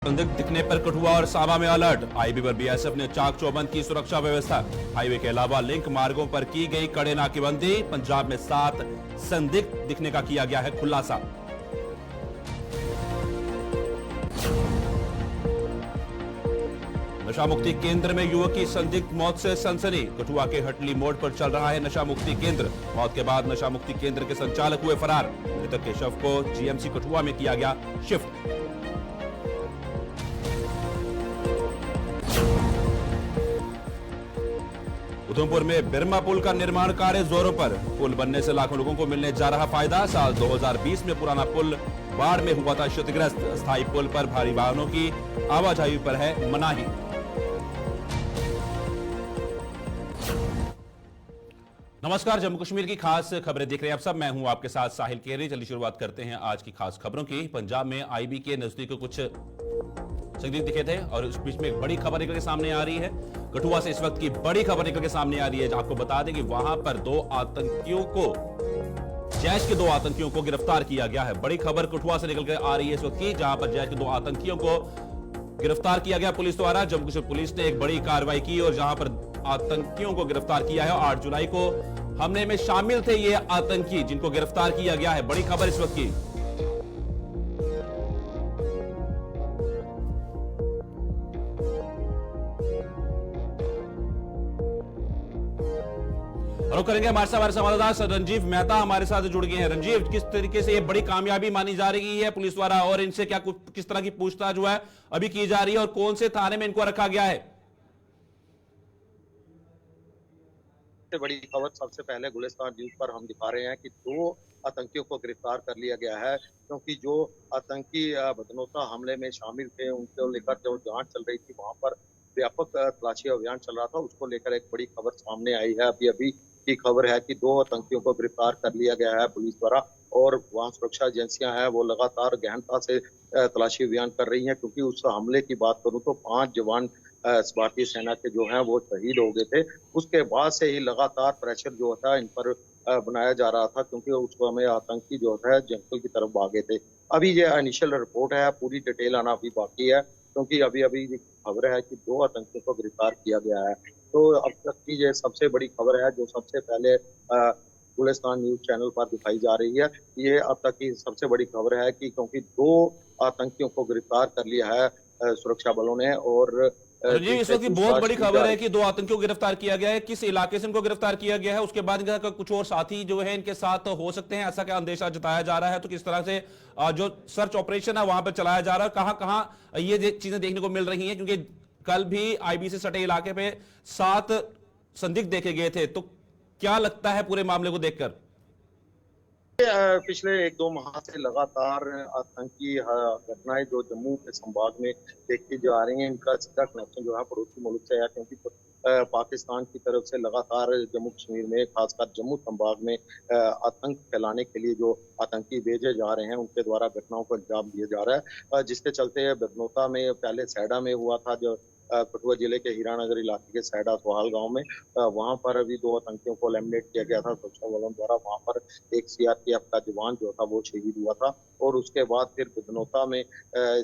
संदिग्ध दिखने पर कठुआ और सांबा में अलर्ट। हाईवे पर बीएसएफ ने चाक चौबंद की सुरक्षा व्यवस्था। हाईवे के अलावा लिंक मार्गों पर की गई कड़े नाकेबंदी। पंजाब में 7 संदिग्ध दिखने का किया गया है खुलासा। नशा मुक्ति केंद्र में युवक की संदिग्ध मौत से सनसनी। कठुआ के हटली मोड़ पर चल रहा है नशा मुक्ति केंद्र। मौत के बाद नशा मुक्ति केंद्र के संचालक हुए फरार। मृतक के शव को जीएमसी कठुआ में किया गया शिफ्ट। उधमपुर में बिरमा पुल का निर्माण कार्य जोरों पर। पुल बनने से लाखों लोगों को मिलने जा रहा फायदा। साल 2020 में पुराना पुल बाढ़ में हुआ था क्षतिग्रस्त। अस्थायी पुल पर भारी वाहनों की आवाजाही पर है मनाही। नमस्कार, जम्मू कश्मीर की खास खबरें देख रहे हैं आप सब। मैं हूं आपके साथ साहिल केरी। चलिए शुरुआत करते हैं आज की खास खबरों की। पंजाब में आईबी के नजदीक कुछ संदिग्ध दिखे थे और उस बीच में एक बड़ी खबर निकल के सामने आ रही है। कठुआ से इस वक्त की बड़ी खबर निकल के सामने आ रही है। आपको बता दें कि वहां पर जैश के दो आतंकियों को गिरफ्तार किया गया है। बड़ी खबर कठुआ से निकल के आ रही है इस वक्त की, जहां पर जैश के 2 आतंकियों को गिरफ्तार किया गया पुलिस द्वारा। जम्मू कश्मीर पुलिस ने एक बड़ी कार्रवाई की और जहां पर आतंकियों को गिरफ्तार किया है। 8 जुलाई को हमले में शामिल थे ये आतंकी, जिनको गिरफ्तार किया गया है। बड़ी खबर इस वक्त की। और करेंगे हमारे संवाददाता रंजीव मेहता हमारे साथ जुड़ गए हैं। रंजीव, किस तरीके से ये बड़ी कामयाबी मानी जा रही है पुलिस द्वारा और इनसे क्या किस तरह की पूछताछ जो है अभी की जा रही है और कौन से थाने में इनको रखा गया है? सबसे बड़ी खबर सबसे पहले गुलिस्तान न्यूज पर हम दिखा रहे हैं कि 2 आतंकियों को गिरफ्तार कर लिया गया है, क्योंकि जो आतंकी बदनौता हमले में शामिल थे उनको लेकर जो जांच चल रही थी वहां पर व्यापक तलाशी अभियान चल रहा था। उसको लेकर एक बड़ी खबर सामने आई है। अभी अभी की खबर है कि 2 आतंकियों को गिरफ्तार कर लिया गया है पुलिस द्वारा और वहां सुरक्षा एजेंसियां हैं वो लगातार गहनता से तलाशी अभियान कर रही हैं, क्योंकि उस हमले की बात करूं तो 5 जवान भारतीय सेना के जो हैं वो शहीद हो गए थे। उसके बाद से ही लगातार प्रेशर जो था इन पर बनाया जा रहा था, क्योंकि उस समय आतंकी जो है जंगल की तरफ भागे थे। अभी ये इनिशियल रिपोर्ट है, पूरी डिटेल आना अभी बाकी है, क्योंकि अभी अभी खबर है कि 2 आतंकियों को गिरफ्तार किया गया है। तो अब तक की ये सबसे बड़ी खबर है जो सबसे पहले गुलिस्तान न्यूज चैनल पर दिखाई जा रही है। ये अब तक की सबसे बड़ी खबर है कि क्योंकि 2 आतंकियों को गिरफ्तार कर लिया है सुरक्षा बलों ने। और रंजीव, इस वक्त की बहुत बड़ी खबर है कि 2 आतंकियों को गिरफ्तार किया गया है। किस इलाके से इनको गिरफ्तार किया गया है? उसके बाद इनका कुछ और साथी जो है इनके साथ हो सकते हैं, ऐसा क्या अंदेशा जताया जा रहा है? तो किस तरह से जो सर्च ऑपरेशन है वहां पर चलाया जा रहा है, कहां कहां ये चीजें देखने को मिल रही हैं? क्योंकि कल भी आईबी से सटे इलाके पे 7 संदिग्ध देखे गए थे। तो क्या लगता है पूरे मामले को देखकर? पिछले 1-2 माह से लगातार आतंकी घटनाएं जो जम्मू के संभाग में देखी जा रही हैं, इनका सीधा कनेक्शन जो है पड़ोसी मुल्क से है, क्योंकि पाकिस्तान की तरफ से लगातार जम्मू कश्मीर में खासकर जम्मू संभाग में आतंक फैलाने के लिए जो आतंकी भेजे जा रहे हैं उनके द्वारा घटनाओं को अंजाम दिया जा रहा है। जिसके चलते बदनौता में पहले सैडा में हुआ था, जो कठुआ जिले के हीरानगर इलाके के सैडा सोहाल गांव में, वहां पर अभी 2 आतंकियों को एलिमिनेट किया गया था सुरक्षा बलों द्वारा। वहां पर एक सीआरपीएफ का जवान जो था वो शहीद हुआ था। और उसके बाद फिर बदनौता में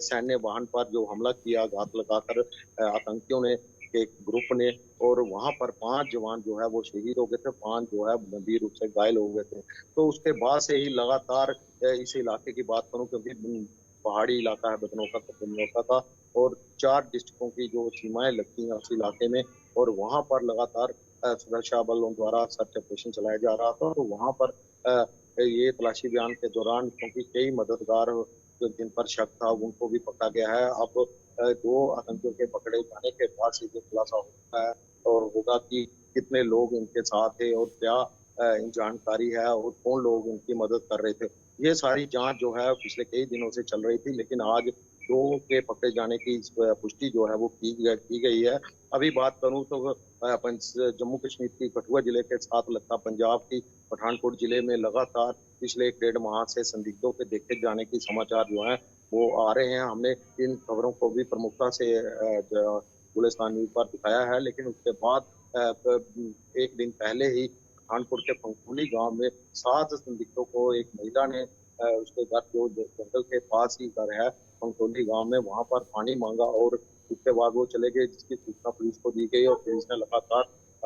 सैन्य वाहन पर जो हमला किया घात लगाकर आतंकियों ने, एक ग्रुप ने, और वहां पर 5 जवान जो है वो शहीद हो गए थे, 5 जो है गंभीर रूप से घायल हो गए थे। तो उसके बाद से ही लगातार इस इलाके की बात करूं, क्योंकि पहाड़ी इलाका है बदनौता का और 4 डिस्ट्रिक्टों की जो सीमाएं लगती हैं उस इलाके में, और वहां पर लगातार सुरक्षा बलों द्वारा सर्च ऑपरेशन चलाया जा रहा था। तो वहां पर ये तलाशी अभियान के दौरान क्योंकि कई मददगार जिन पर शक था उनको भी पकड़ा गया है। अब 2 आतंकियों के पकड़े जाने के बाद से ये खुलासा होता है और होगा कि कितने लोग इनके साथ थे और क्या जानकारी है और कौन लोग इनकी मदद कर रहे थे। ये सारी जांच जो है पिछले कई दिनों से चल रही थी, लेकिन आज 2 के पकड़े जाने की पुष्टि जो है वो की गई है। अभी बात करूं तो जम्मू कश्मीर की कठुआ जिले के साथ लगता पंजाब की पठानकोट जिले में लगातार पिछले 1-1.5 माह से संदिग्धों के देखे जाने की समाचार जो है वो आ रहे हैं। हमने इन खबरों को भी प्रमुखता से गुलिस्तान न्यूज पर दिखाया है, लेकिन उसके बाद एक दिन पहले ही पठानकोट के पंखुली गांव में 7 संदिग्धों को एक महिला ने उसके घर जो जंगल के पास ही घर है पंतोली गांव में, वहां पर पानी मांगा और उसके बाद वो चले गए, जिसकी सूचना पुलिस को दी गई और पुलिस ने लगातार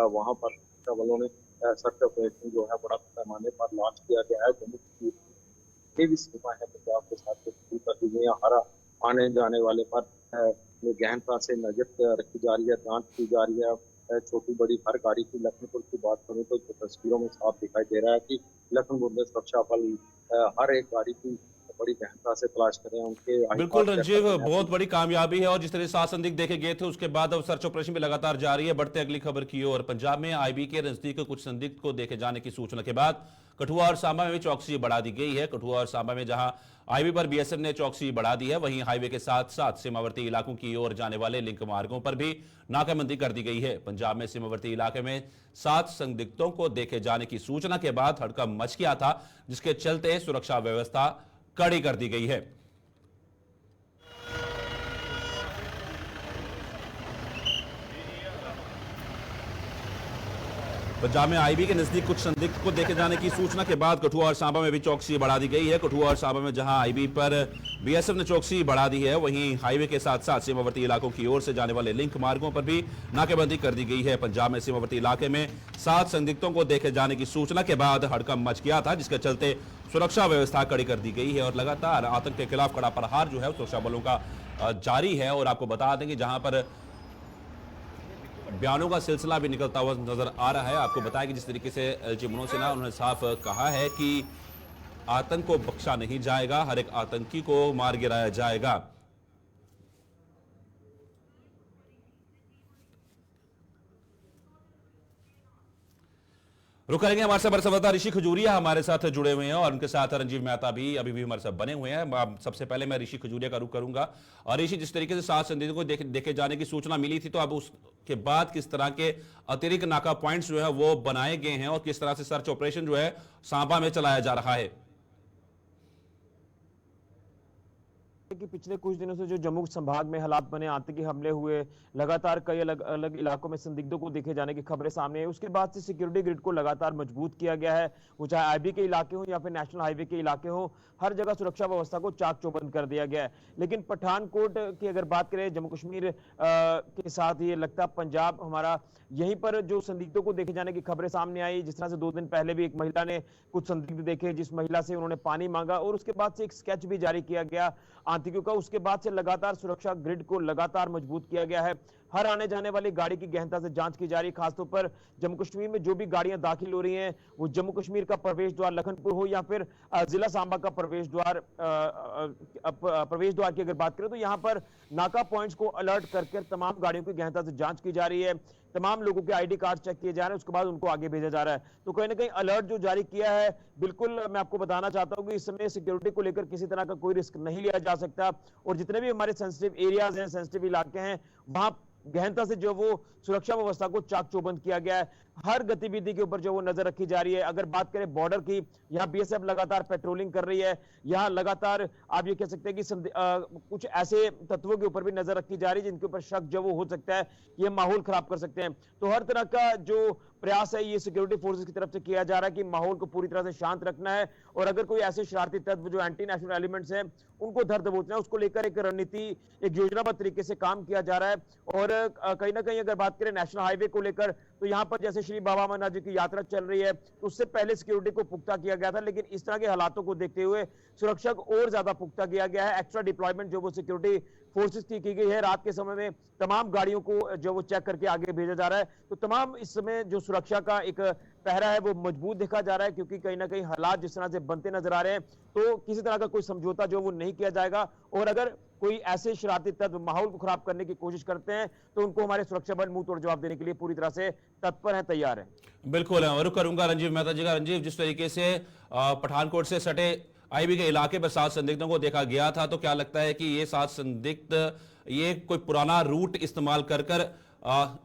वहां पर सुरक्षा बलों ने सर्च ऑपरेशन जो है बड़ा पैमाने पर लॉन्च किया गया है। जम्मू कश्मीर की ये भी सीमा है पंजाब के साथ जो शुरू कर दी गई है, हर आने जाने वाले पर गहनता से नजर रखी जा रही है, जांच की जा रही है। छोटी बड़ी हर गाड़ी की, लखनपुर की बात करूं तो तस्वीरों में साफ दिखाई दे रहा है कि लखनपुर में सुरक्षा बल हर एक गाड़ी की बड़ी गहनता से तलाश करें, उनके बिल्कुल रंजीव, बहुत बड़ी कामयाबी है। और जिस तरह 7 संदिग्ध देखे गए थे उसके बाद अब सर्च ऑपरेशन भी लगातार जारी है। बढ़ते अगली खबर की ओर, पंजाब में आईबी के नजदीक कुछ संदिग्ध को देखे जाने की सूचना के बाद कठुआ और सांबा में चौकसी बढ़ा दी गई है। कठुआ और सांबा में जहां आईबी पर बीएसएफ ने चौकसी बढ़ा दी है, वहीं हाईवे के साथ साथ सीमावर्ती इलाकों की ओर जाने वाले लिंक मार्गों पर भी नाकाबंदी कर दी गई है। पंजाब में सीमावर्ती इलाके में 7 संदिग्धों को देखे जाने की सूचना के बाद हड़कंप मच गया था, जिसके चलते सुरक्षा व्यवस्था कड़ी कर दी गई है। पंजाब में आईबी के नजदीक कुछ संदिग्ध को देखे जाने की सूचना के बाद कठुआ और सांबा में भी चौकसी बढ़ा दी गई है। कठुआ और सांबा में जहां आईबी पर बीएसएफ ने चौकसी बढ़ा दी है, वहीं हाईवे के साथ साथ सीमावर्ती इलाकों की ओर से जाने वाले लिंक मार्गों पर भी नाकेबंदी कर दी गई है। पंजाब में सीमावर्ती इलाके में 7 संदिग्धों को देखे जाने की सूचना के बाद हड़कंप मच गया था, जिसके चलते सुरक्षा व्यवस्था कड़ी कर दी गई है और लगातार आतंक के खिलाफ कड़ा प्रहार जो है सुरक्षा बलों का जारी है। और आपको बता दें कि जहां पर बयानों का सिलसिला भी निकलता हुआ नजर आ रहा है। आपको बताया कि जिस तरीके से एलजी मनोज सिन्हा उन्होंने साफ कहा है कि आतंक को बख्शा नहीं जाएगा, हर एक आतंकी को मार गिराया जाएगा। रुक करेंगे, हमारे साथ संवाददाता ऋषि खजूरिया हमारे साथ जुड़े हुए हैं और उनके साथ राजीव मेहता भी अभी भी हमारे साथ बने हुए हैं। सबसे पहले मैं ऋषि खजूरिया का रुख करूंगा। और ऋषि, जिस तरीके से 7 संदिग्धों को देखे जाने की सूचना मिली थी, तो अब उसके बाद किस तरह के अतिरिक्त नाका पॉइंट्स जो है वो बनाए गए हैं और किस तरह से सर्च ऑपरेशन जो है सांबा में चलाया जा रहा है? कि पिछले कुछ दिनों से जो जम्मू संभाग में हालात बने, आतंकी हमले हुए, लगातार कई अलग अलग इलाकों में संदिग्धों को देखे जाने की खबरें सामने आई। उसके बाद से सिक्योरिटी ग्रिड को लगातार मजबूत किया गया है। वो चाहे आईबी के इलाके हो या फिर नेशनल हाईवे के इलाके हो, हर जगह सुरक्षा व्यवस्था को चाक चौबंद कर दिया गया है। लेकिन पठानकोट की अगर बात करें, जम्मू कश्मीर के साथ ये लगता पंजाब हमारा, यहीं पर जो संदिग्धों को देखे जाने की खबरें सामने आई। जिस तरह से 2 दिन पहले भी एक महिला ने कुछ संदिग्ध देखे, जिस महिला से उन्होंने पानी मांगा और उसके बाद से एक स्केच भी जारी किया गया आतंकियों का। उसके बाद से लगातार सुरक्षा ग्रिड को लगातार मजबूत किया गया है। हर आने जाने वाली गाड़ी की गहनता से जांच की जा रही है। खासतौर पर जम्मू कश्मीर में जो भी गाड़ियां दाखिल हो रही हैं, वो जम्मू कश्मीर का प्रवेश द्वार लखनपुर हो या फिर जिला सांबा का प्रवेश द्वार की अगर बात करें तो यहां पर नाका पॉइंट्स को अलर्ट करके तमाम गाड़ियों की गहनता से जांच की जा रही है। तमाम लोगों के आईडी कार्ड चेक किए जा रहे हैं, उसके बाद उनको आगे भेजा जा रहा है। तो कहीं ना कहीं अलर्ट जो जारी किया है, बिल्कुल मैं आपको बताना चाहता हूं कि इस समय सिक्योरिटी को लेकर किसी तरह का कोई रिस्क नहीं लिया जा सकता। और जितने भी हमारे सेंसिटिव एरियाज हैं, सेंसिटिव इलाके हैं, वहां गहनता से जो वो सुरक्षा व्यवस्था को चाक चौबंद किया गया है। हर गतिविधि के ऊपर जो वो नजर रखी जा रही है। अगर बात करें बॉर्डर की, यहाँ बीएसएफ लगातार पेट्रोलिंग कर रही है। यहाँ लगातार आप ये कह सकते हैं कि कुछ ऐसे तत्वों के ऊपर भी नजर रखी जा रही है जिनके ऊपर शक जो वो हो सकता है ये माहौल खराब कर सकते हैं। तो हर तरह का जो प्रयास है ये सिक्योरिटी फोर्सेस की तरफ से किया जा रहा है कि माहौल को पूरी तरह से शांत रखना है और अगर कोई ऐसे शरारती तत्व जो एंटी नेशनल एलिमेंट्स हैं उनको धर दबोचना है, उसको लेकर एक रणनीति, एक योजनाबद्ध तरीके से काम किया जा रहा है। और कहीं ना कहीं अगर बात करें नेशनल हाईवे को लेकर, तो यहाँ पर जैसे श्री बाबा अमरनाथ जी की यात्रा चल रही है, तो उससे पहले सिक्योरिटी को पुख्ता किया गया था, लेकिन इस तरह के हालातों को देखते हुए सुरक्षा को और ज्यादा पुख्ता किया गया है। एक्स्ट्रा डिप्लॉयमेंट जो वो सिक्योरिटी फोर्सेस की गई है। रात के समय में तमाम गाड़ियों को जो वो चेक करके आगे भेजा जा रहा है। तो तमाम इस समय जो सुरक्षा का एक पहरा है वो मजबूत देखा जा रहा है, क्योंकि कहीं ना कहीं हालात जिस तरह से बनते नजर आ रहे हैं, तो किसी तरह का कोई समझौता जो वो नहीं किया जाएगा। और अगर कोई ऐसे शरारती तत्व माहौल को खराब करने की कोशिश करते हैं तो उनको हमारे सुरक्षा बल मुंह तोड़ जवाब देने के लिए पूरी तरह से तत्पर है, तैयार है। बिल्कुल, रुक करूंगा रंजीव मेहता जी का। रंजीव, जिस तरीके से पठानकोट से सटे आईबी के इलाके पर 7 संदिग्धों को देखा गया था, तो क्या लगता है कि ये 7 संदिग्ध ये कोई पुराना रूट इस्तेमाल कर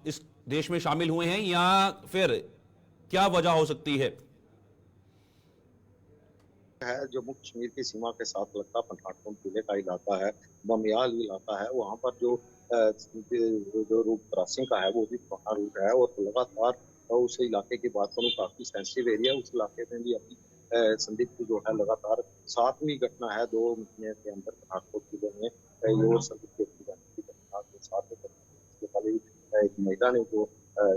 इस देश में शामिल हुए हैं या फिर क्या वजह हो सकती है? जम्मू कश्मीर की सीमा के साथ लगता पठानकोट जिले का इलाका है, बमियाल इलाका है। वहाँ पर जो रूट क्रॉसिंग का है वो भी पुराना रूट है और लगातार उस इलाके की बात करूँ काफी सेंसिटिव एरिया, उस इलाके में भी अभी संदिग्ध जो है लगातार 7वीं घटना है 2 महीने के अंदर पठानकोट जिले में ये और संदिग्ध व्यक्ति जाने की घटना के साथ इसके पहले एक महिला ने जो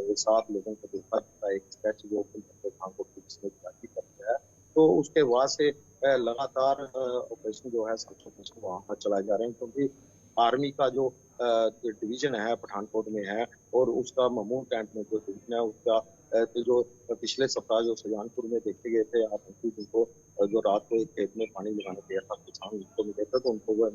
ये 7 लोगों को देखा था एक स्केच जो पठानकोट पुलिस ने जारी कर दिया है, तो उसके बाद से लगातार ऑपरेशन जो है वहाँ पर चलाए जा रहे हैं, क्योंकि आर्मी का जो डिवीजन है पठानकोट में है और उसका ममून कैंप में जो डिवीजन है उसका जो पिछले सप्ताह जो सुजानपुर में देखे गए थे आतंकी, जिनको जो रात को एक खेत में पानी लगाने गया था किसान उनको मिले थे, तो उनको वो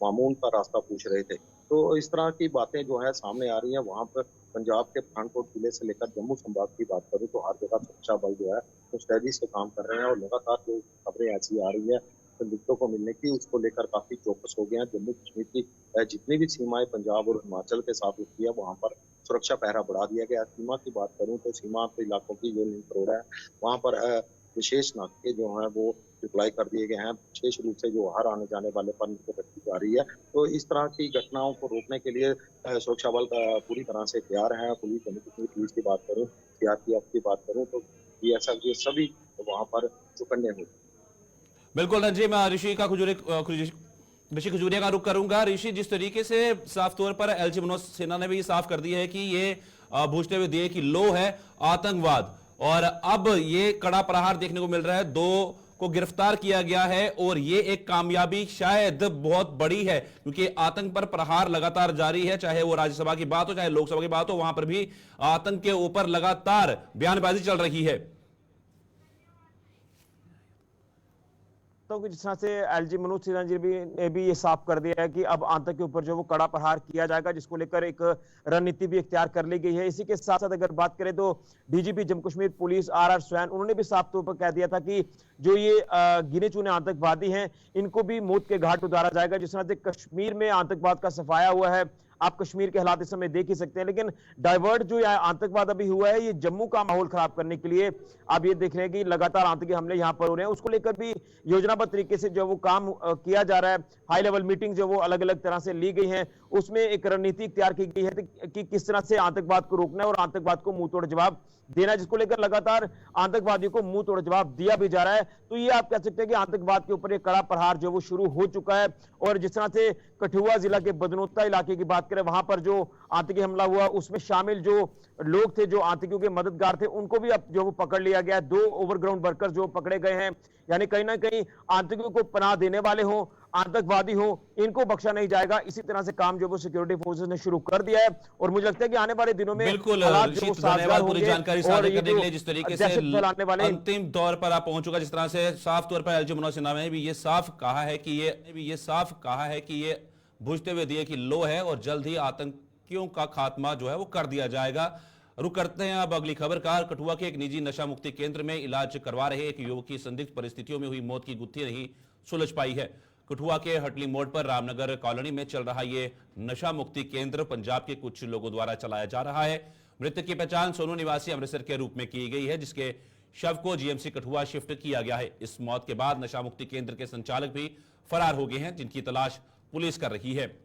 मामून का रास्ता पूछ रहे थे। तो इस तरह की बातें जो है सामने आ रही हैं। वहाँ पर पंजाब के पठानकोट जिले से लेकर जम्मू संभाग की बात करूँ तो हर जगह सुरक्षा बल जो है मुस्तैदी से काम कर रहे हैं और लगातार जो खबरें ऐसी आ रही है संदिग्धों को मिलने की, उसको लेकर काफी चौकस हो गए हैं। जम्मू कश्मीर की जितनी भी सीमाएं पंजाब और हिमाचल के साथ होती है वहाँ पर सुरक्षा पहरा बढ़ा दिया गया। सीमा की बात करूँ तो सीमा के इलाकों की जो लिंक रोड है वहाँ पर विशेष नाके जो है वो डिप्लॉय कर दिए गए हैं, विशेष रूप से जो हर आने जाने वाले पर नजर रखी जा रही है। तो इस तरह की घटनाओं को रोकने के लिए सुरक्षा बल पूरी तरह से तैयार है। पुलिस जम्मू कश्मीर पुलिस की बात करूँ, सीआरपीएफ की बात करूँ तो ये सभी वहाँ पर चौकन्ने हुए। बिल्कुल रंजीम, ऋषि खजूरिया का रुख करूंगा। ऋषि, जिस तरीके से साफ तौर पर एलजी मनोज सिन्हा ने भी साफ कर दिया है कि ये बूझते हुए दिए कि लो है आतंकवाद, और अब ये कड़ा प्रहार देखने को मिल रहा है, 2 को गिरफ्तार किया गया है और ये एक कामयाबी शायद बहुत बड़ी है, क्योंकि आतंक पर प्रहार लगातार जारी है, चाहे वो राज्यसभा की बात हो चाहे लोकसभा की बात हो, वहां पर भी आतंक के ऊपर लगातार बयानबाजी चल रही है। तो जिस तरह से एलजी मनोज सिन्हा जी ने भी ये साफ कर दिया है कि अब आतंक के ऊपर जो वो कड़ा प्रहार किया जाएगा, जिसको लेकर एक रणनीति भी इख्तियार कर ली गई है। इसी के साथ साथ अगर बात करें तो DGP Jammu Kashmir police R Swain, उन्होंने भी साफ तौर पर कह दिया था कि जो ये गिने चुने आतंकवादी हैं इनको भी मौत के घाट उतारा जाएगा। जिस तरह से कश्मीर में आतंकवाद का सफाया हुआ है, आप कश्मीर के हालात इस समय देख ही सकते हैं, लेकिन डाइवर्ट जो आतंकवाद अभी हुआ है ये जम्मू का माहौल खराब करने के लिए आप ये देख रहे हैं कि लगातार आतंकी हमले यहां पर हो रहे हैं। उसको लेकर भी योजनाबद्ध तरीके से जो वो काम किया जा रहा है, हाई लेवल मीटिंग जो वो अलग अलग तरह से ली गई है, उसमें एक रणनीति तैयार की गई है कि किस तरह से आतंकवाद को रोकना है और आतंकवाद को मुंह तोड़ जवाब देना, जिसको लेकर लगातार आतंकवादियों को मुंह तोड़ जवाब दिया भी जा रहा है। तो ये आप कह सकते हैं कि आतंकवाद के ऊपर एक कड़ा प्रहार जो वो शुरू हो चुका है। और जिस तरह से कठुआ जिला के बदनोता इलाके की बात करें, वहां पर जो आतंकी हमला हुआ उसमें शामिल जो लोग थे, जो आतंकियों के मददगार थे, उनको भी अब जो वो पकड़ लिया गया। 2 ओवरग्राउंड वर्कर जो पकड़े गए हैं, यानी कहीं ना कहीं आतंकियों को पनाह देने वाले हों, आतंकवादी हो, इनको बख्शा नहीं जाएगा। इसी तरह से काम जो वो सिक्योरिटी फोर्सेस ने शुरू कर दिया है और मुझे लगता है कि आने वाले दिनों में बिल्कुल धन्यवाद पूरी जानकारी साझा करने के लिए, जिस तरीके से फैलाने वाले अंतिम दौर पर आप पहुंच चुका, जिस तरह से साफ तौर पर एलजी मनोज सिन्हा ने भी ये साफ कहा है कि ये बुझते हुए दिए कि लो है और जल्द ही आतंकियों का खात्मा जो है वो कर दिया जाएगा। रुक करते हैं अब अगली खबर का। कठुआ के एक निजी नशा मुक्ति केंद्र में इलाज करवा रहे एक युवक की संदिग्ध परिस्थितियों में हुई मौत की गुत्थी नहीं सुलझ पाई है। कठुआ के हटली मोड़ पर रामनगर कॉलोनी में चल रहा ये नशा मुक्ति केंद्र पंजाब के कुछ लोगों द्वारा चलाया जा रहा है। मृतक की पहचान सोनू निवासी अमृतसर के रूप में की गई है, जिसके शव को जीएमसी कठुआ शिफ्ट किया गया है। इस मौत के बाद नशा मुक्ति केंद्र के संचालक भी फरार हो गए हैं, जिनकी तलाश पुलिस कर रही है।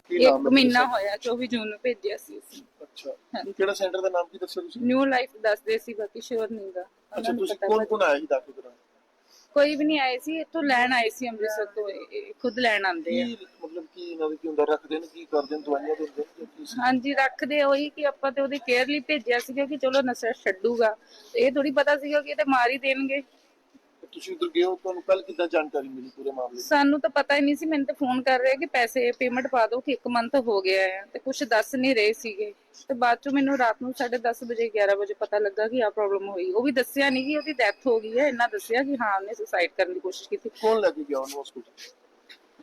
एक महीना होया 24 जून ਨੂੰ ਭੇਜਿਆ ਸੀ। ਅੱਛਾ ਕਿਹੜਾ ਸੈਂਟਰ ਦਾ ਨਾਮ ਕੀ ਦੱਸਿਆ ਤੁਸੀਂ? ਨਿਊ ਲਾਈਫ ਦੱਸਦੇ ਸੀ, ਬਾਕੀ ਸ਼ੋਰ ਨਹੀਂ ਗਾ। ਅੱਛਾ ਤੁਸੀਂ ਕੌਣ ਆਇਆ ਸੀ ਦਾਖਲ ਕਰਾਉਣ? ਕੋਈ ਵੀ ਨਹੀਂ ਆਏ ਸੀ, ਇੱਥੋਂ ਲੈਣ ਆਏ ਸੀ ਅੰਮ੍ਰਿਤਸਰ ਤੋਂ, ਇਹ ਖੁਦ ਲੈਣ ਆਉਂਦੇ ਆ। ਮਤਲਬ ਕੀ ਇਹਨਾਂ ਦੇ ਕੀ ਹੁੰਦਾ, ਰੱਖਦੇ ਨੇ ਕੀ ਕਰਦੇ ਨੇ, ਦਵਾਈਆਂ ਦਿੰਦੇ ਨੇ? ਹਾਂਜੀ ਰੱਖਦੇ ਉਹੀ ਕਿ ਆਪਾਂ ਤੇ ਉਹਦੀ ਕੇਅਰ ਲਈ ਭੇਜਿਆ ਸੀਗਾ ਕਿ ਚਲੋ ਨਸ਼ਾ ਛੱਡੂਗਾ, ਇਹ ਥੋੜੀ ਪਤਾ ਸੀਗਾ ਕਿ ਇਹ ਤੇ ਮਾਰ ਹੀ ਦੇਣਗੇ। ਤੁਸੀਂ ਉਧਰ ਗਏ ਹੋ, ਤੁਹਾਨੂੰ ਕੱਲ ਕਿੱਦਾਂ ਜਾਣਕਾਰੀ ਮਿਲੀ ਪੂਰੇ ਮਾਮਲੇ ਦੀ? ਸਾਨੂੰ ਤਾਂ ਪਤਾ ਹੀ ਨਹੀਂ ਸੀ, ਮੈਨੂੰ ਤਾਂ ਫੋਨ ਕਰ ਰਿਹਾ ਕਿ ਪੈਸੇ ਪੇਮੈਂਟ ਪਾ ਦਿਓ ਕਿ 1 ਮੰਥ ਹੋ ਗਿਆ ਹੈ, ਤੇ ਕੁਝ ਦੱਸ ਨਹੀਂ ਰਹੇ ਸੀਗੇ। ਤੇ ਬਾਅਦ ਚ ਮੈਨੂੰ ਰਾਤ ਨੂੰ 10:30 ਵਜੇ 11 ਵਜੇ ਪਤਾ ਲੱਗਾ ਕਿ ਆ ਪ੍ਰੋਬਲਮ ਹੋਈ। ਉਹ ਵੀ ਦੱਸਿਆ ਨਹੀਂ ਕਿ ਉਹਦੀ ਡੈਥ ਹੋ ਗਈ ਹੈ, ਇੰਨਾ ਦੱਸਿਆ ਕਿ ਹਾਂ ਉਹਨੇ ਸੁਸਾਈਡ ਕਰਨ ਦੀ ਕੋਸ਼ਿਸ਼ ਕੀਤੀ। ਕੌਣ ਲੈ ਕੇ ਗਿਆ ਉਹਨੂੰ ਹਸਪੀਟਲ?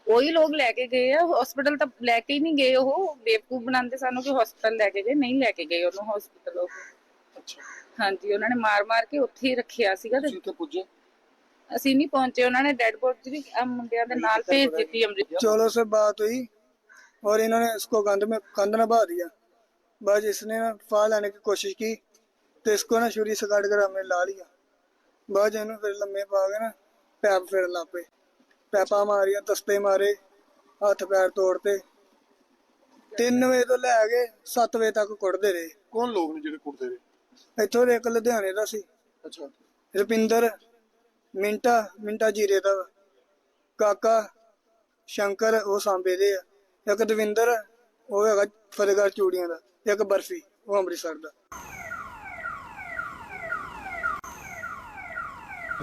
ਉਹੀ ਲੋਕ ਲੈ ਕੇ ਗਏ ਆ। ਹਸਪੀਟਲ ਤਾਂ ਲੈ ਕੇ ਹੀ ਨਹੀਂ ਗਏ, ਉਹ ਬੇਵਕੂਫ ਬਣਾਉਂਦੇ ਸਾਨੂੰ ਕਿ ਹਸਪੀਟਲ ਲੈ ਕੇ ਗਏ, ਨਹੀਂ ਲੈ ਕੇ ਗਏ ਉਹਨੂੰ ਹਸਪੀਟਲ। ਉਹ ਅੱਛਾ ਹਾਂਜੀ ਉਹਨਾਂ ਨੇ ਮਾਰ ਕੇ ਉੱਥੇ ਹੀ ਰੱਖਿਆ ਸੀਗਾ। ਤੁਸੀਂ ਉੱਥੇ ਪੁੱਜੇ? ਅਸੀਂ ਨਹੀਂ ਪਹੁੰਚੇ, ਉਹਨਾਂ ने डेड बॉडी भी मुंडिया के नाल भेज दी थी अमृत। चलो से बात हुई और इन्होंने इसको कंध न बहा दिया। बस इसने फाह लेने की कोशिश की तो इसको ना छुरी से काट कर हमने ला लिया। बस इन्होंने फिर लम्बे पा के ना पैप फिर ला पे, पैपा मारिया, दस्ते मारे, हाथ पैर तोड़ते। 3 ਵਜੇ ਤੋਂ ਲੈ ਕੇ 7 ਵਜੇ ਤੱਕ ਕੁੱਟਦੇ ਰਹੇ। ਕੌਣ ਲੋਕ ਨੇ ਜਿਹੜੇ ਕੁੱਟਦੇ ਰਹੇ? ਇੱਥੋਂ ਦੇ ਇੱਕ ਲੁਧਿਆਣੇ ਦਾ ਸੀ, ਅੱਛਾ, ਰੁਪਿੰਦਰ, ਮਿੰਟਾ ਜੀਰੇ ਦਾ ਵਾ, ਕਾਕਾ ਸ਼ੰਕਰ ਉਹ ਸਾਂਬੇ ਦੇ ਆ, ਇੱਕ ਦਵਿੰਦਰ ਉਹ ਹੈਗਾ ਫਤਿਹਗੜ੍ਹ ਚੂੜੀਆਂ ਦਾ, ਇੱਕ ਬਰਫੀ ਉਹ ਅੰਮ੍ਰਿਤਸਰ ਦਾ।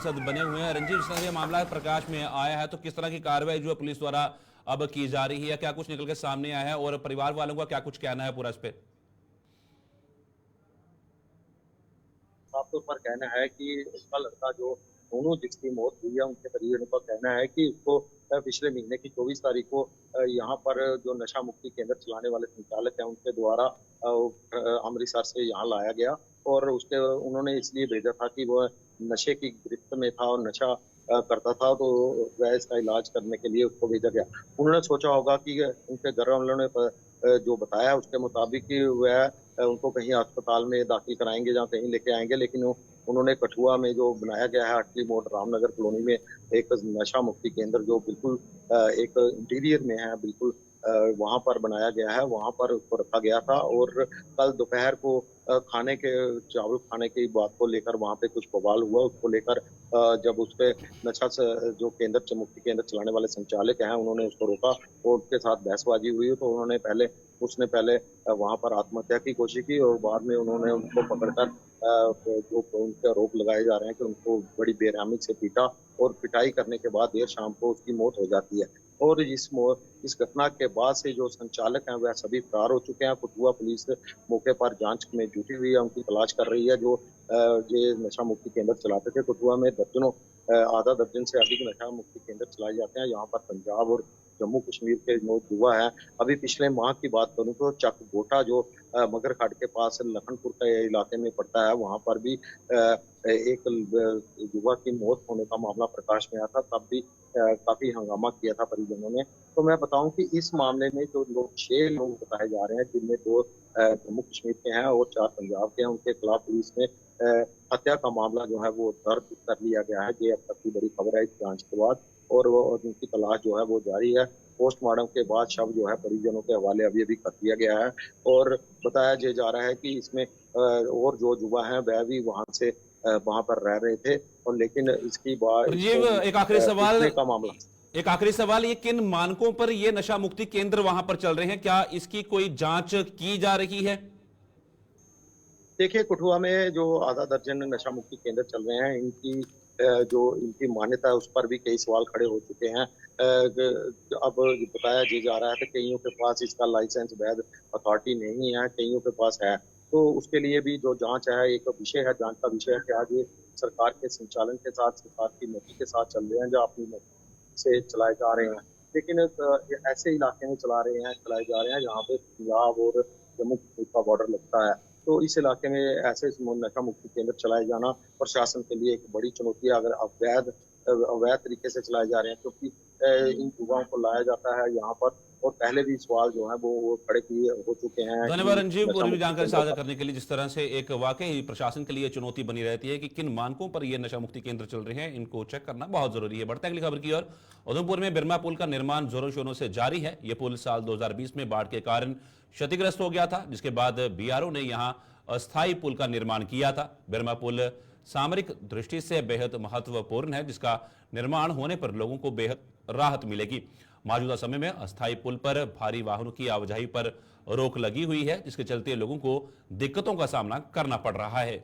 सद बने हुए हैं रंजीत, जिस तरह ये मामला प्रकाश में आया है तो किस तरह की कार्रवाई जो है पुलिस द्वारा अब की जा रही है, क्या कुछ निकल के सामने आया है और परिवार वालों का क्या कुछ कहना है पूरा इस पे? साफ तौर पर कहना है कि उसका लड़का जो दोनों जिसकी मौत हुई है उनके परिजनों का कहना है कि उसको पिछले महीने की 24 तारीख को यहाँ पर जो नशा मुक्ति केंद्र चलाने वाले संचालक हैं उनके द्वारा अमृतसर से यहाँ लाया गया और उसके उन्होंने इसलिए भेजा था कि वह नशे की गिरफ्त में था और नशा करता था, तो वह इसका इलाज करने के लिए उसको भेजा गया। उन्होंने सोचा होगा कि उनके घर वालों ने जो बताया उसके मुताबिक कि वह उनको कहीं अस्पताल में दाखिल कराएंगे या कहीं लेके आएंगे, लेकिन उन्होंने कठुआ में जो बनाया गया है अटली मोड़ रामनगर कॉलोनी में एक नशा मुक्ति केंद्र जो बिल्कुल एक इंटीरियर में है, बिल्कुल वहां पर बनाया गया है, वहां पर उसको रखा गया था। और कल दोपहर को चावल खाने की बात को लेकर वहां पे कुछ बवाल हुआ, उसको लेकर जब उसके नशा जो केंद्र मुक्ति केंद्र चलाने वाले संचालक हैं उन्होंने उसको रोका और उसके साथ बहसबाजी हुई, तो उसने पहले वहां पर आत्महत्या की कोशिश की और बाद में उन्होंने उनको पकड़कर जो उनके आरोप लगाए जा रहे हैं कि उनको बड़ी बेरहमी से पीटा और पिटाई करने के बाद देर शाम को उसकी मौत हो जाती है। और इस घटना के बाद से जो संचालक हैं वह सभी फरार हो चुके हैं। कठुआ पुलिस मौके पर जांच में जुटी हुई है, उनकी तलाश कर रही है। जो ये नशा मुक्ति केंद्र चलाते थे कठुआ में दर्जनों आधा दर्जन से अधिक नशा मुक्ति केंद्र चलाए जाते हैं। यहाँ पर पंजाब और जम्मू कश्मीर के जो युवा हैं, अभी पिछले माह की बात करूं तो चक गोटा जो मगर खाट के पास लखनपुर के इलाके में पड़ता है, वहां पर भी एक युवा की मौत होने का मामला प्रकाश में आया था, तब भी काफी हंगामा किया था परिजनों ने। तो मैं बताऊं कि इस मामले में जो लोग 6 लोग बताए जा रहे हैं, जिनमें 2 जम्मू कश्मीर के हैं और 4 पंजाब के हैं, उनके खिलाफ पुलिस ने हत्या का मामला जो है वो दर्ज कर लिया गया है। ये अब तक की बड़ी खबर है इस जांच के बाद, और उनकी तलाश जो है वो जारी है। पोस्टमार्टम के बाद शव जो है परिजनों के हवाले अभी कर दिया गया है और बताया जा रहा है कि इसमें और जो युवा हैं वह भी वहां पर रह रहे थे, और लेकिन इसकी बात एक आखिरी सवाल का मामला ये किन मानकों पर ये नशा मुक्ति केंद्र वहां पर चल रहे हैं, क्या इसकी कोई जांच की जा रही है? देखिए, कठुआ में जो आधा दर्जन नशा मुक्ति केंद्र चल रहे हैं, इनकी मान्यता है उस पर भी कई सवाल खड़े हो चुके हैं। अब बताया जा रहा है कि कईयों के पास इसका लाइसेंस वैध अथॉरिटी नहीं है, कईयों के पास है। तो उसके लिए भी जो जांच है, एक विषय है, जांच का विषय है कि आज ये सरकार के संचालन के साथ, सरकार की मर्जी के साथ चल रहे हैं, जो अपनी मर्जी से चलाए जा रहे हैं। लेकिन ऐसे इलाके में चलाए जा रहे हैं जहाँ पे पंजाब और जम्मू कश्मीर का बॉर्डर लगता है। तो इस इलाके में ऐसे नशा मुक्ति केंद्र चलाए जाना प्रशासन के लिए एक बड़ी चुनौती है, अगर अवैध तरीके से चलाए जा रहे हैं, क्योंकि इन युवाओं को लाया जाता है यहाँ पर, और पहले भी सवाल जो है वो खड़े हो चुके हैं। धन्यवाद रंजीव, पूरी जानकारी साझा करने के लिए। जिस तरह से एक वाकई प्रशासन के लिए चुनौती बनी रहती है कि किन मानकों पर ये नशा मुक्ति केंद्र चल रहे हैं, इनको चेक करना बहुत जरूरी है। बढ़ते हैं अगली खबर की ओर। उधमपुर में बिरमा पुल का निर्माण जोरों शोरों से जारी है। यह पुल साल 2020 में बाढ़ के कारण क्षतिग्रस्त हो गया था, जिसके बाद बीआरओ ने यहां अस्थायी पुल का निर्माण किया था। बिरमा पुल सामरिक दृष्टि से बेहद महत्वपूर्ण है, जिसका निर्माण होने पर लोगों को बेहद राहत मिलेगी। मौजूदा समय में अस्थायी पुल पर भारी वाहनों की आवाजाही पर रोक लगी हुई है, जिसके चलते लोगों को दिक्कतों का सामना करना पड़ रहा है।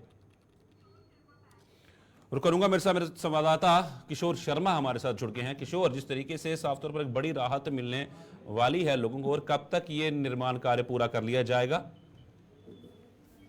और करूंगा मेरे संवाददाता किशोर शर्मा हमारे साथ जुड़ गए हैं। किशोर, जिस तरीके से साफ तौर पर एक बड़ी राहत मिलने वाली है लोगों को, और कब तक ये निर्माण कार्य पूरा कर लिया जाएगा?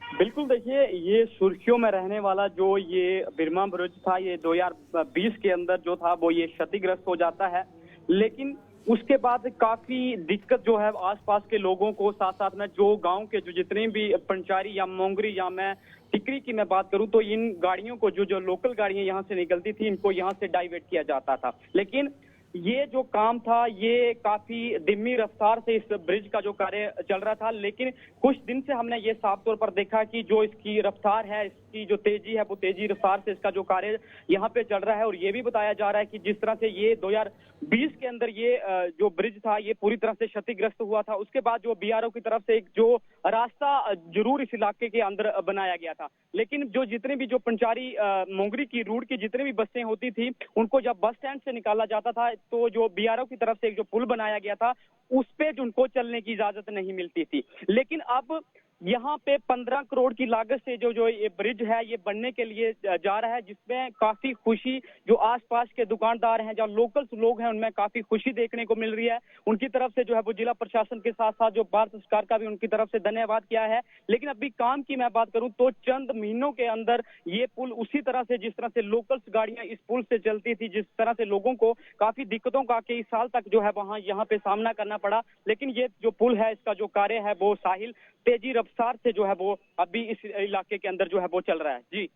बिल्कुल, देखिए, ये सुर्खियों में रहने वाला जो ये बिरमा ब्रिज था, ये 2020 के अंदर जो था वो ये क्षतिग्रस्त हो जाता है, लेकिन उसके बाद काफी दिक्कत जो है आसपास के लोगों को, साथ साथ में जो गांव के जो जितने भी पंचारी या मोंगरी या मैं टिकरी की मैं बात करूं तो इन गाड़ियों को जो लोकल गाड़ियां यहां से निकलती थी, इनको यहां से डाइवर्ट किया जाता था। लेकिन ये जो काम था ये काफी धीमी रफ्तार से इस ब्रिज का जो कार्य चल रहा था, लेकिन कुछ दिन से हमने ये साफ तौर पर देखा कि जो इसकी रफ्तार है, इसकी जो तेजी है, वो तेजी रफ्तार से इसका जो कार्य यहाँ पे चल रहा है। और ये भी बताया जा रहा है कि जिस तरह से ये 2020 के अंदर ये जो ब्रिज था ये पूरी तरह से क्षतिग्रस्त हुआ था, उसके बाद जो बीआरओ की तरफ से एक जो रास्ता जरूर इस इलाके के अंदर बनाया गया था, लेकिन जो जितने भी जो पंचारी मोंगरी की रूट की जितनी भी बसें होती थी, उनको जब बस स्टैंड से निकाला जाता था तो जो बीआरओ की तरफ से एक जो पुल बनाया गया था उस पे उनको चलने की इजाजत नहीं मिलती थी। लेकिन अब यहाँ पे 15 करोड़ की लागत से जो ये ब्रिज है ये बनने के लिए जा रहा है, जिसमें काफी खुशी जो आसपास के दुकानदार हैं, जो लोकल्स लोग हैं, उनमें काफी खुशी देखने को मिल रही है। उनकी तरफ से जो है वो जिला प्रशासन के साथ साथ जो भारत सरकार का भी उनकी तरफ से धन्यवाद किया है। लेकिन अभी काम की मैं बात करूं तो चंद महीनों के अंदर ये पुल उसी तरह से जिस तरह से लोकल्स गाड़ियां इस पुल से चलती थी, जिस तरह से लोगों को काफी दिक्कतों का कई साल तक जो है वहां यहाँ पे सामना करना पड़ा, लेकिन ये जो पुल है इसका जो कार्य है वो साहिल तेजी रफ्तार से जो है वो अभी इस इलाके के अंदर जो है वो चल रहा है। जी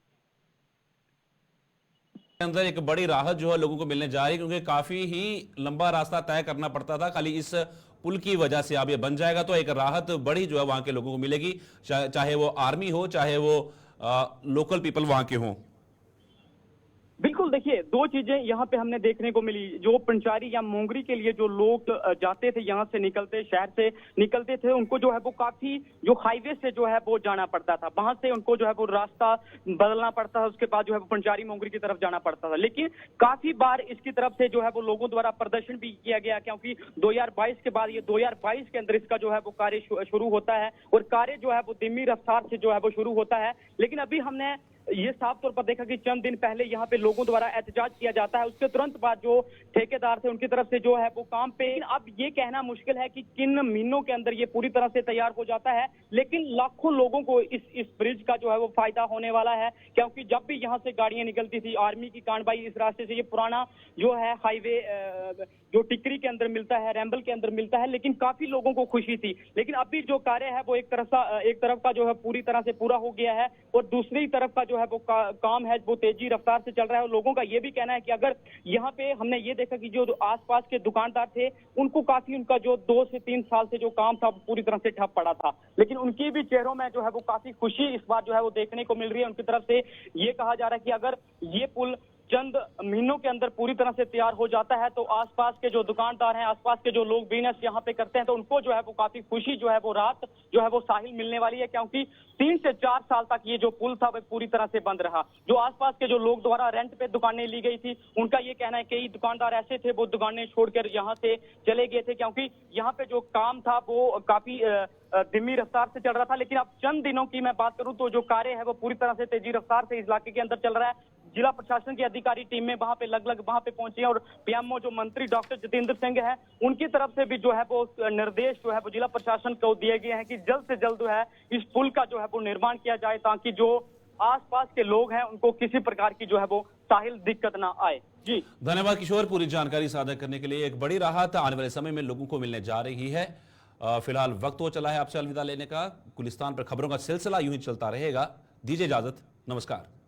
अंदर एक बड़ी राहत जो है लोगों को मिलने जा रही है, क्योंकि काफी ही लंबा रास्ता तय करना पड़ता था। खाली इस पुल की वजह से अब ये बन जाएगा तो एक राहत बड़ी जो है वहां के लोगों को मिलेगी, चाहे वो आर्मी हो, चाहे वो लोकल पीपल वहां के हों। बिल्कुल, देखिए दो चीजें यहाँ पे हमने देखने को मिली। जो पंचारी या मोंगरी के लिए जो लोग जाते थे, यहाँ से निकलते, शहर से निकलते थे, उनको जो है वो काफी जो हाईवे से जो है वो जाना पड़ता था, वहां से उनको जो है वो रास्ता बदलना पड़ता था, उसके बाद जो है वो पंचारी मोंगरी की तरफ जाना पड़ता था। लेकिन काफी बार इसकी तरफ से जो है वो लोगों द्वारा प्रदर्शन भी किया गया, क्योंकि 2022 के बाद ये 2022 के अंदर इसका जो है वो कार्य शुरू होता है और कार्य जो है वो धीमी रफ्तार से जो है वो शुरू होता है। लेकिन अभी हमने ये साफ तौर पर देखा कि चंद दिन पहले यहाँ पे लोगों द्वारा एहतजाज किया जाता है, उसके तुरंत बाद जो ठेकेदार थे उनकी तरफ से जो है वो काम पे। अब ये कहना मुश्किल है कि किन महीनों के अंदर ये पूरी तरह से तैयार हो जाता है, लेकिन लाखों लोगों को इस ब्रिज का जो है वो फायदा होने वाला है, क्योंकि जब भी यहाँ से गाड़ियां निकलती थी, आर्मी की कांडबाई इस रास्ते से, ये पुराना जो है हाईवे जो टिकरी के अंदर मिलता है, रैम्बल के अंदर मिलता है, लेकिन काफी लोगों को खुशी थी। लेकिन अभी जो कार्य है वो एक तरफ का जो है पूरी तरह से पूरा हो गया है और दूसरी तरफ का जो है वो काम है वो तेजी रफ्तार से चल रहा है। और लोगों का ये भी कहना है कि अगर यहाँ पे हमने ये देखा कि जो आसपास के दुकानदार थे उनको काफी उनका जो 2 से 3 साल से जो काम था पूरी तरह से ठप पड़ा था, लेकिन उनकी भी चेहरों में जो है वो काफी खुशी इस बार जो है वो देखने को मिल रही है। उनकी तरफ से ये कहा जा रहा है कि अगर ये पुल चंद महीनों के अंदर पूरी तरह से तैयार हो जाता है तो आसपास के जो दुकानदार हैं, आसपास के जो लोग बिजनेस यहाँ पे करते हैं, तो उनको जो है वो काफी खुशी जो है वो रात जो है वो साहिल मिलने वाली है, क्योंकि 3 से 4 साल तक ये जो पुल था वो पूरी तरह से बंद रहा। जो आसपास के जो लोग द्वारा रेंट पे दुकानें ली गई थी, उनका ये कहना है कई दुकानदार ऐसे थे वो दुकानें छोड़कर यहाँ से चले गए थे, क्योंकि यहाँ पे जो काम था वो काफी धीमी रफ्तार से चल रहा था। लेकिन अब चंद दिनों की मैं बात करूं तो जो कार्य है वो पूरी तरह से तेजी रफ्तार से इस इलाके के अंदर चल रहा है। जिला प्रशासन की अधिकारी टीम में वहां पे लगभग वहां पे पहुंची है और पीएमओ जो मंत्री डॉक्टर जितेंद्र सिंह है, उनकी तरफ से भी जो है वो निर्देश जो है वो जिला प्रशासन को दिए गए हैं कि जल्द से जल्द जो है इस पुल का जो है वो निर्माण किया जाए, ताकि जो आसपास के लोग हैं उनको किसी प्रकार की जो है वो साहिल दिक्कत ना आए। जी धन्यवाद किशोर, पूरी जानकारी साझा करने के लिए। एक बड़ी राहत आने वाले समय में लोगों को मिलने जा रही है। फिलहाल वक्त हो चला है आपसे अलविदा लेने का। गुलिस्तान पर खबरों का सिलसिला यूं ही चलता रहेगा। दीजिए इजाजत, नमस्कार।